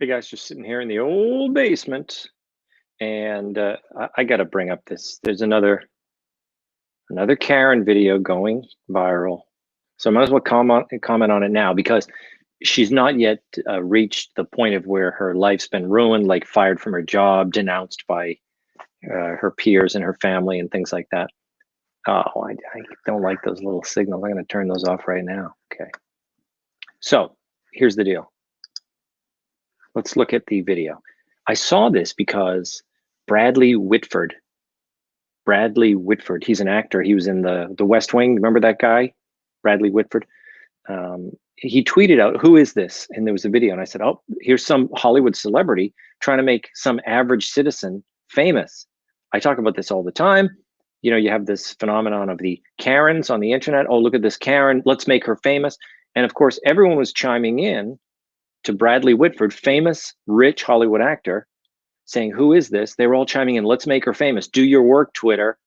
Hey guys, just sitting here in the old basement, and I got to bring up this. There's another Karen video going viral, so I might as well comment on it now because she's not yet reached the point of where her life's been ruined, like fired from her job, denounced by her peers and her family, and things like that. Oh, I don't like those little signals. I'm going to turn those off right now. Okay. So here's the deal. Let's look at the video. I saw this because Bradley Whitford, he's an actor. He was in the West Wing. Remember that guy, Bradley Whitford? He tweeted out, "Who is this?" And there was a video, and I said, "Oh, here's some Hollywood celebrity trying to make some average citizen famous." I talk about this all the time. You know, you have this phenomenon of the Karens on the internet. Oh, look at this Karen. Let's make her famous. And of course, everyone was chiming in to Bradley Whitford, famous, rich Hollywood actor, saying, "Who is this?" They were all chiming in, "Let's make her famous. Do your work, Twitter."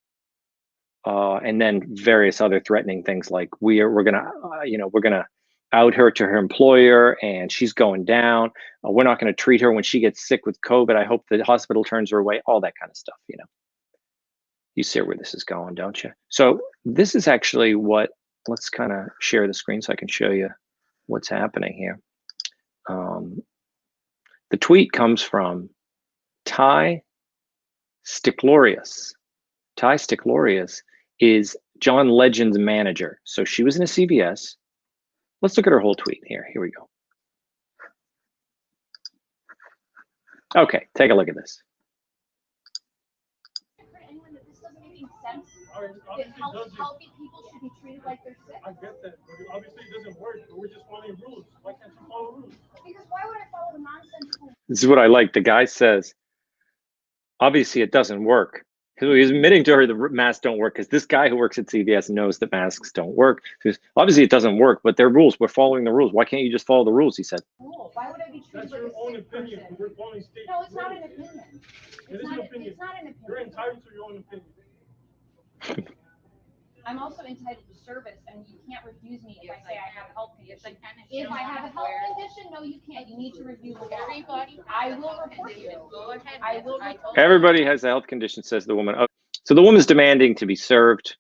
And then various other threatening things like, we're gonna out her to her employer, and she's going down. We're not going to treat her when she gets sick with COVID. I hope the hospital turns her away. All that kind of stuff. You know, you see where this is going, don't you? So this is actually what. Let's kind of share the screen so I can show you what's happening here. The tweet comes from Ty Stiklorius. Ty Stiklorius is John Legend's manager. So she was in a CVS. Let's look at her whole tweet here. Here we go. Okay, take a look at this. Healthy people should be treated like they're sick. I get that, but obviously it doesn't work. But we're just following rules. Why can't you follow rules? Because why would I follow the nonsense rules? This is what I like. The guy says, obviously it doesn't work. He's admitting to her the masks don't work because this guy who works at CVS knows that masks don't work. So obviously it doesn't work, but they're rules. We're following the rules. Why can't you just follow the rules? He said. Why would I be treated That's like your a own sick opinion. person? We're following state. No, it's not an opinion. It is an opinion. It's not an opinion. You're entitled to your own opinion. I'm also entitled to service, and you can't refuse me if I say I have a health condition. If I have a health condition, no, you can't. You need to review the law. Everybody, I will report you. Go ahead. I will report Everybody has a health condition, says the woman. Oh, so the woman's demanding to be served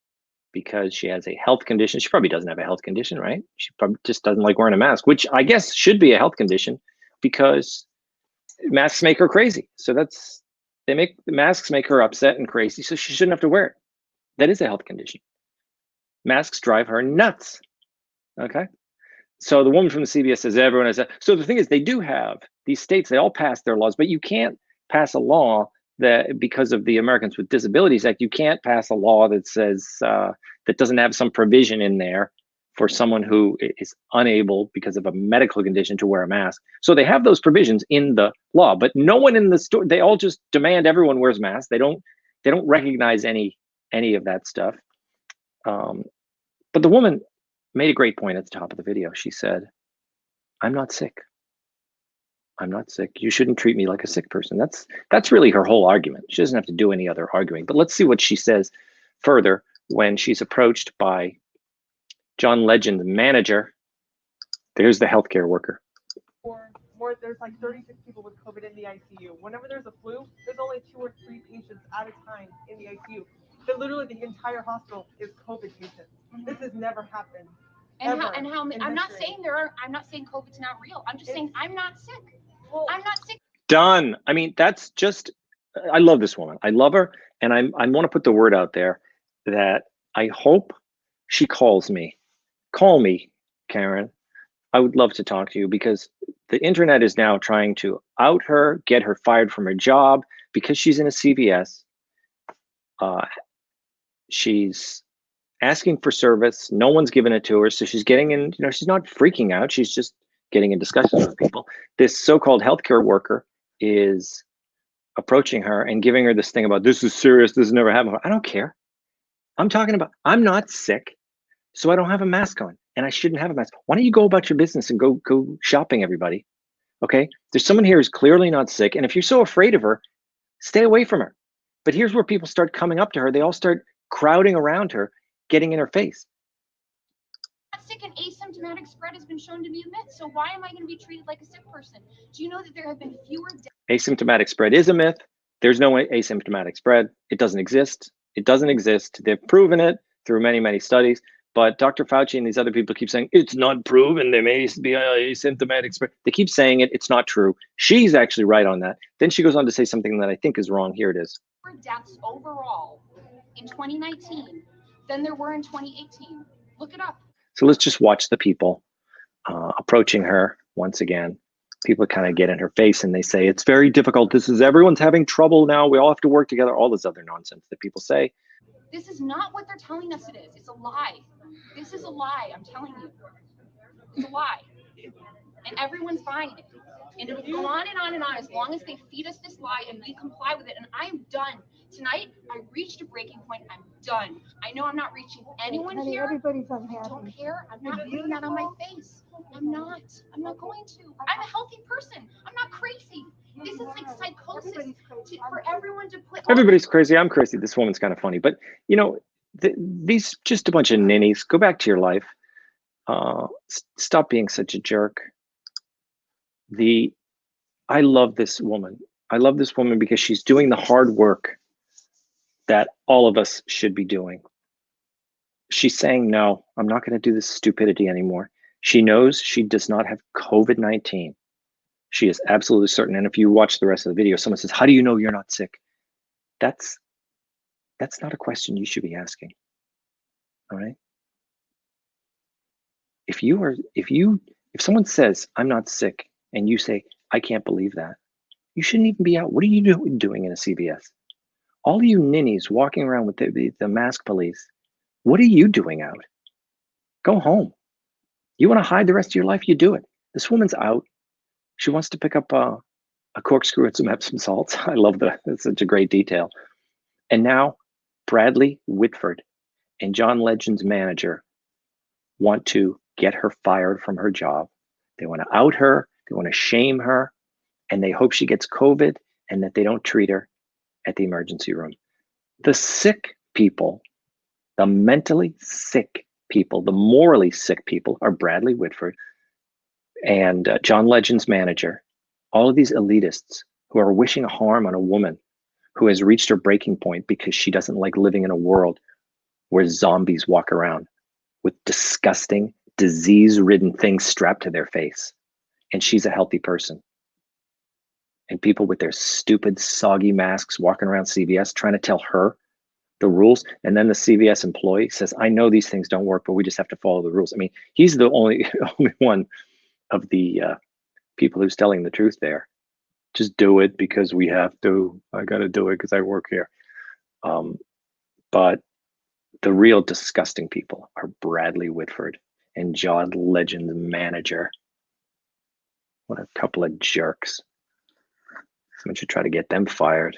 because she has a health condition. She probably doesn't have a health condition, right? She probably just doesn't like wearing a mask, which I guess should be a health condition because masks make her crazy. So the masks make her upset and crazy, so she shouldn't have to wear it. That is a health condition. Masks drive her nuts. Okay. So the woman from the CBS says everyone has. So the thing is, they do have these states. They all pass their laws, but you can't pass a law that because of the Americans with Disabilities Act, you can't pass a law that says that doesn't have some provision in there for someone who is unable because of a medical condition to wear a mask. So they have those provisions in the law, but no one in the store. They all just demand everyone wears masks. They don't recognize any of that stuff. But the woman made a great point at the top of the video. She said, "I'm not sick. I'm not sick. You shouldn't treat me like a sick person." That's really her whole argument. She doesn't have to do any other arguing. But let's see what she says further when she's approached by John Legend's manager. There's the healthcare worker. More, there's like 36 people with COVID in the ICU. Whenever there's a flu, there's only 2 or 3 patients at a time in the ICU. So literally the entire hospital is COVID patients. This has never happened. I'm not saying I'm not saying COVID's not real. I'm just saying I'm not sick. Well, I'm not sick. Done. I mean, that's just, I love this woman. I love her. And I want to put the word out there that I hope she calls me. Call me, Karen. I would love to talk to you because the internet is now trying to out her, get her fired from her job because she's in a CVS. She's asking for service. No one's giving it to her. So she's getting in, she's not freaking out. She's just getting in discussions with people. This so-called healthcare worker is approaching her and giving her this thing about, this is serious. This has never happened. I don't care. I'm talking about, I'm not sick, so I don't have a mask on and I shouldn't have a mask. Why don't you go about your business and go shopping, everybody? Okay. There's someone here who's clearly not sick. And if you're so afraid of her, stay away from her. But here's where people start coming up to her. They all start crowding around her, getting in her face. I'm not sick and asymptomatic spread has been shown to be a myth. So why am I going to be treated like a sick person? Do you know that there have been fewer deaths? Asymptomatic spread is a myth. There's no asymptomatic spread. It doesn't exist. It doesn't exist. They've proven it through many, many studies. But Dr. Fauci and these other people keep saying, it's not proven. There may be asymptomatic spread. They keep saying it. It's not true. She's actually right on that. Then she goes on to say something that I think is wrong. Here it is. Deaths overall in 2019 than there were in 2018. Look it up. So let's just watch the people approaching her once again. People kind of get in her face and they say, it's very difficult. Everyone's having trouble now. We all have to work together. All this other nonsense that people say. This is not what they're telling us it is. It's a lie. This is a lie, I'm telling you. It's a lie. And everyone's buying it. And it'll go on and on and on as long as they feed us this lie and we comply with it. And I'm done. Tonight, I reached a breaking point. I'm done. I know I'm not reaching anyone here. Everybody's I unhappy. don't care. I'm not putting that on my face. I'm not going to. I'm a healthy person. I'm not crazy. This is like psychosis for everyone to put. Everybody's crazy. I'm crazy. This woman's kind of funny. But, you know, these just a bunch of ninnies. Go back to your life. Stop being such a jerk. I love this woman. I love this woman because she's doing the hard work that all of us should be doing. She's saying, no, I'm not going to do this stupidity anymore. She knows she does not have COVID-19. She is absolutely certain. And if you watch the rest of the video, someone says, how do you know you're not sick? That's not a question you should be asking. All right. If someone says, I'm not sick, and you say, I can't believe that, you shouldn't even be out. What are you doing in a CVS? All of you ninnies walking around with the mask police, what are you doing out? Go home. You want to hide the rest of your life? You do it. This woman's out. She wants to pick up a corkscrew and some Epsom salts. I love that. It's such a great detail. And now Bradley Whitford and John Legend's manager want to get her fired from her job. They want to out her. They want to shame her. And they hope she gets COVID and that they don't treat her at the emergency room. The sick people, the mentally sick people, the morally sick people are Bradley Whitford and John Legend's manager, all of these elitists who are wishing harm on a woman who has reached her breaking point because she doesn't like living in a world where zombies walk around with disgusting, disease-ridden things strapped to their face. And she's a healthy person. And people with their stupid, soggy masks walking around CVS trying to tell her the rules. And then the CVS employee says, I know these things don't work, but we just have to follow the rules. I mean, he's the only one of the people who's telling the truth there. Just do it because we have to. I got to do it because I work here. But the real disgusting people are Bradley Whitford and John Legend's manager. What a couple of jerks. Someone should try to get them fired.